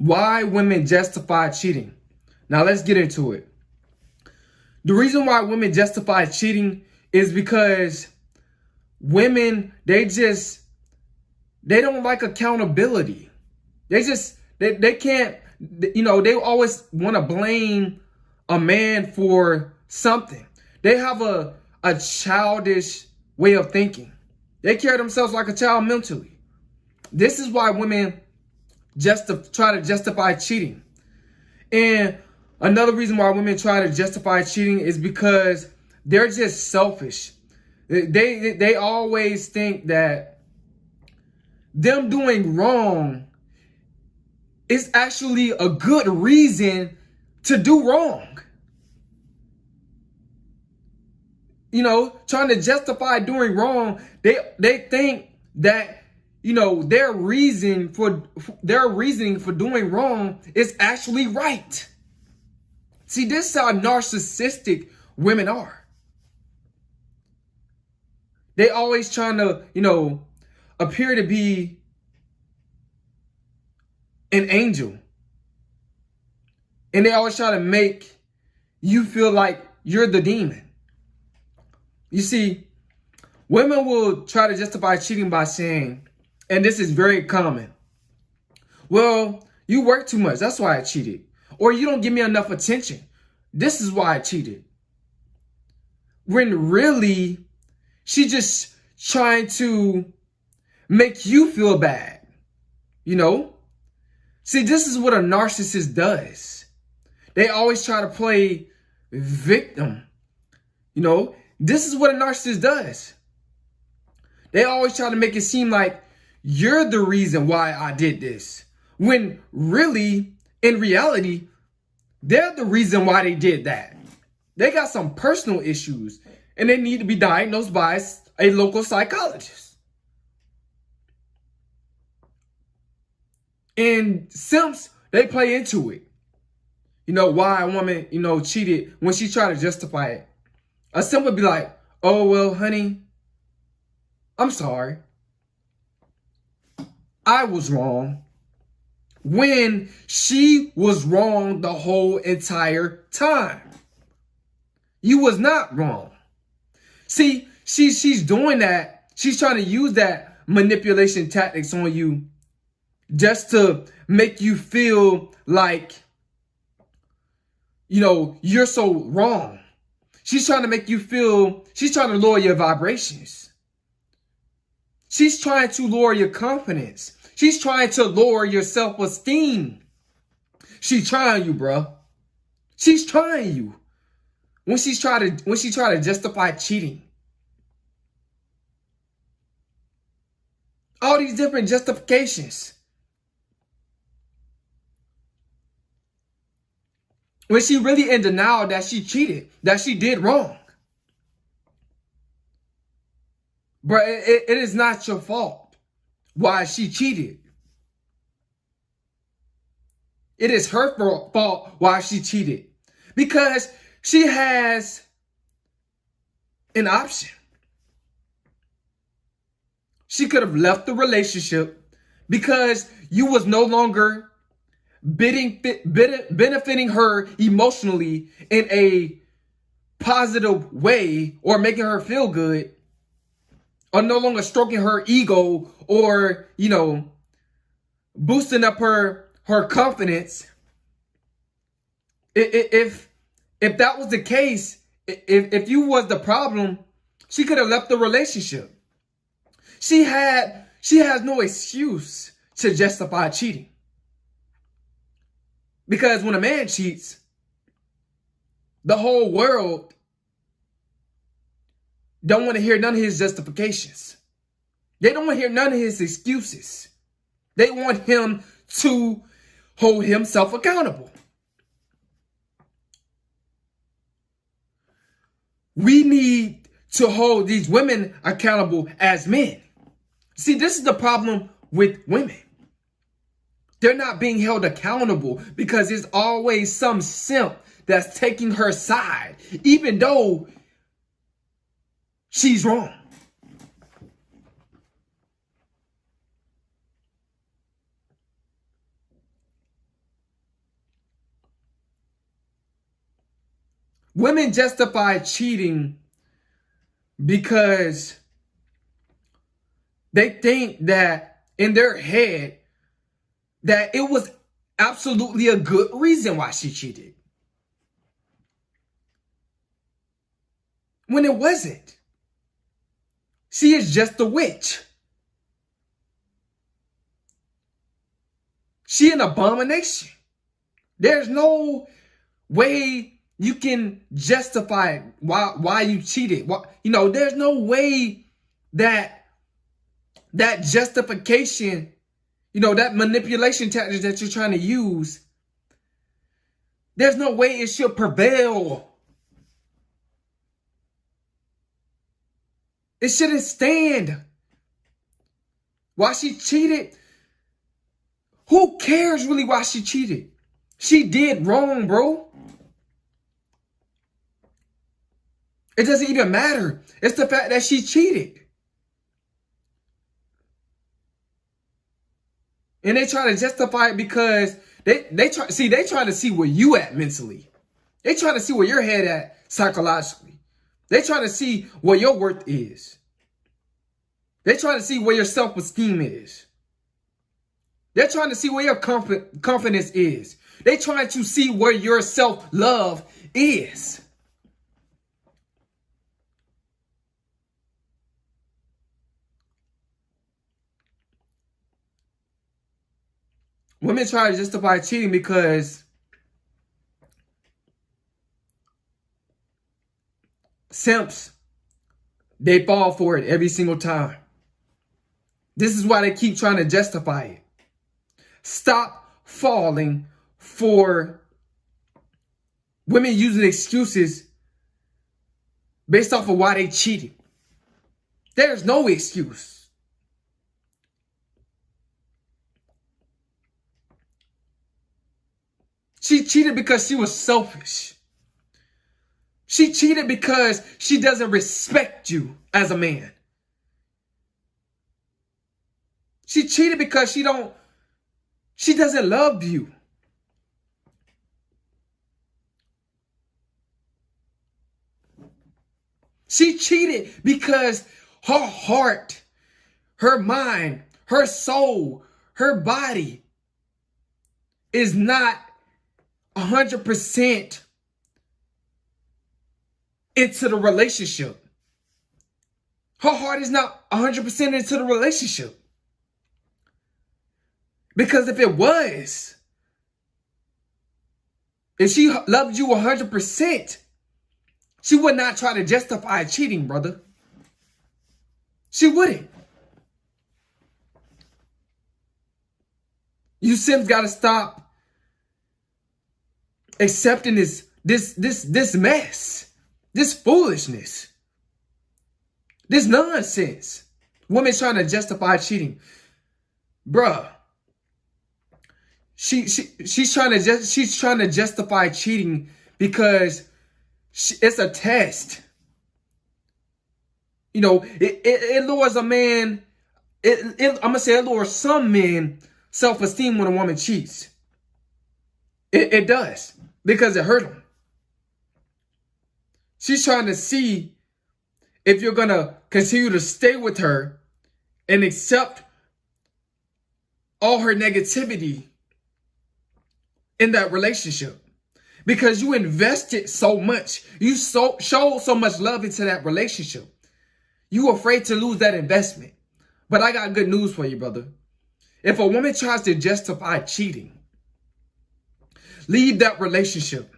why women justify cheating. Now let's get into it. The reason why women justify cheating is because women, they don't like accountability. They can't, they always want to blame a man for something. They have a childish way of thinking. They carry themselves like a child mentally. This is why women try to justify cheating. And another reason why women try to justify cheating is because they're just selfish. They always think that them doing wrong is actually a good reason to do wrong. Trying to justify doing wrong, they think that their reasoning for doing wrong is actually right. See, this is how narcissistic women are. They always trying to, appear to be an angel. And they always try to make you feel like you're the demon. You see, women will try to justify cheating by saying, and this is very common, well, you work too much, that's why I cheated. Or you don't give me enough attention, this is why I cheated. When really, she just trying to make you feel bad. See, this is what a narcissist does. They always try to play victim. This is what a narcissist does. They always try to make it seem like you're the reason why I did this. When really, in reality, they're the reason why they did that. They got some personal issues and they need to be diagnosed by a local psychologist. And simps, they play into it. Why a woman, cheated when she tried to justify it. A simp would be like, oh, well, honey, I'm sorry. I was wrong. When she was wrong the whole entire time. You was not wrong. See, she's doing that. She's trying to use that manipulation tactics on you just to make you feel like, you're so wrong. She's trying to make you feel, she's trying to lower your vibrations. She's trying to lower your confidence. She's trying to lower your self-esteem. She's trying you, bro. She's trying you. When she try to justify cheating. All these different justifications. When she really in denial that she cheated, that she did wrong. But it is not your fault why she cheated. It is her fault why she cheated. Because she has an option. She could have left the relationship because you was no longer benefiting her emotionally in a positive way or making her feel good, or no longer stroking her ego or, boosting up her confidence. If that was the case, if you was the problem, she could have left the relationship. She has no excuse to justify cheating. Because when a man cheats, the whole world don't want to hear none of his justifications. They don't want to hear none of his excuses. They want him to hold himself accountable. We need to hold these women accountable as men. See, this is the problem with women. They're not being held accountable because there's always some simp that's taking her side, even though she's wrong. Women justify cheating because they think that in their head that it was absolutely a good reason why she cheated. When it wasn't. She is just a witch. She an abomination. There's no way you can justify why you cheated. There's no way that justification, that manipulation tactic that you're trying to use, there's no way it should prevail. It shouldn't stand. Why she cheated? Who cares really why she cheated? She did wrong, bro. It doesn't even matter. It's the fact that she cheated. And they try to justify it because they try to see where you at mentally. They try to see where your head at psychologically. They try to see what your worth is. They try to see where your self-esteem is. They're trying to see where your confidence is. They trying to see where your self-love is. Women try to justify cheating because simps, they fall for it every single time. This is why they keep trying to justify it. Stop falling for women using excuses based off of why they cheated. There's no excuse. She cheated because she was selfish. She cheated because she doesn't respect you as a man. She cheated because she doesn't love you. She cheated because her heart, her mind, her soul, her body is not 100% into the relationship. Her heart is not 100% into the relationship. Because if it was, if she loved you 100%, she would not try to justify cheating, brother. She wouldn't. You Sims gotta stop accepting this mess, this foolishness, this nonsense. Women trying to justify cheating, bruh. She's trying to justify cheating because it's a test. It lowers a man. I'm gonna say it lowers some men self-esteem when a woman cheats. It does because it hurt them. She's trying to see if you're gonna continue to stay with her and accept all her negativity in that relationship, because you invested so much. You showed so much love into that relationship. You were afraid to lose that investment. But I got good news for you, brother. If a woman tries to justify cheating, leave that relationship.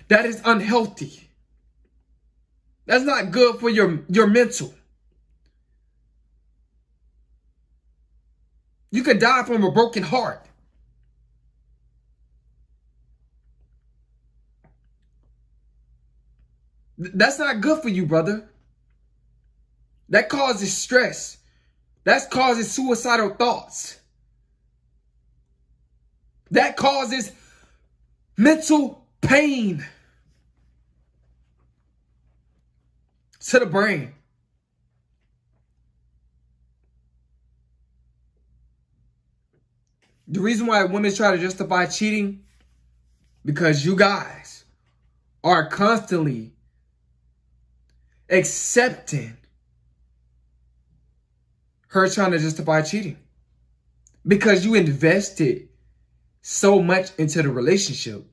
That is unhealthy. That's not good for your mental. You could die from a broken heart. That's not good for you, brother. That causes stress. That causes suicidal thoughts. That causes mental pain to the brain. The reason why women try to justify cheating, because you guys are constantly accepting her trying to justify cheating. Because you invested so much into the relationship.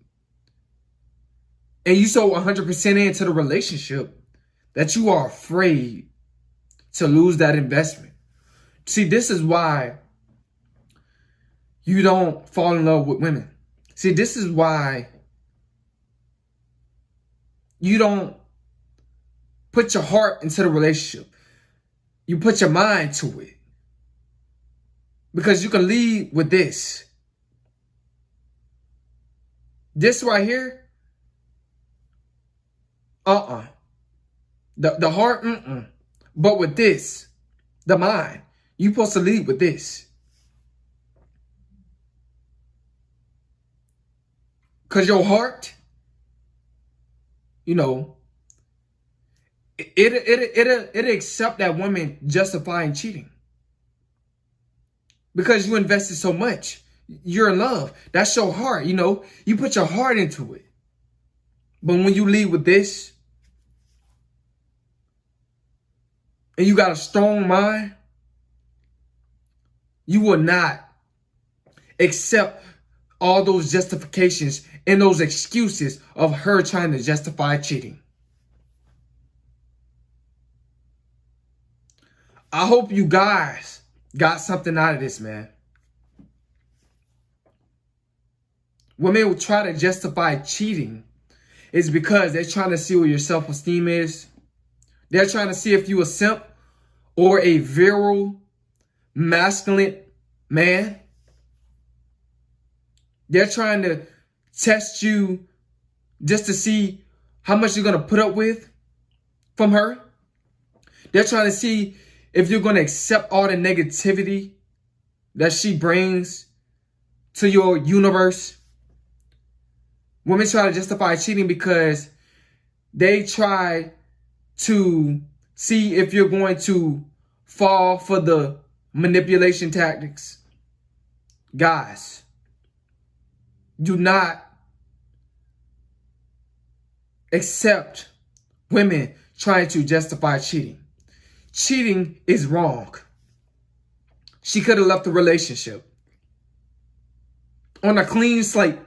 And you so 100% into the relationship that you are afraid to lose that investment. See, this is why you don't fall in love with women. See, this is why you don't put your heart into the relationship. You put your mind to it. Because you can lead with this. This right here, The heart, But with this, the mind, you're supposed to lead with this. Because your heart, it'll accept that woman justifying cheating. Because you invested so much. You're in love. That's your heart, You put your heart into it. But when you lead with this, and you got a strong mind, you will not accept all those justifications and those excuses of her trying to justify cheating. I hope you guys got something out of this, man. Women will try to justify cheating is because they're trying to see what your self-esteem is. They're trying to see if you a simp or a virile, masculine man. They're trying to test you just to see how much you're going to put up with from her. They're trying to see if you're going to accept all the negativity that she brings to your universe. Women try to justify cheating because they try to see if you're going to fall for the manipulation tactics. Guys, do not accept women trying to justify cheating. Cheating is wrong. She could have left the relationship on a clean slate.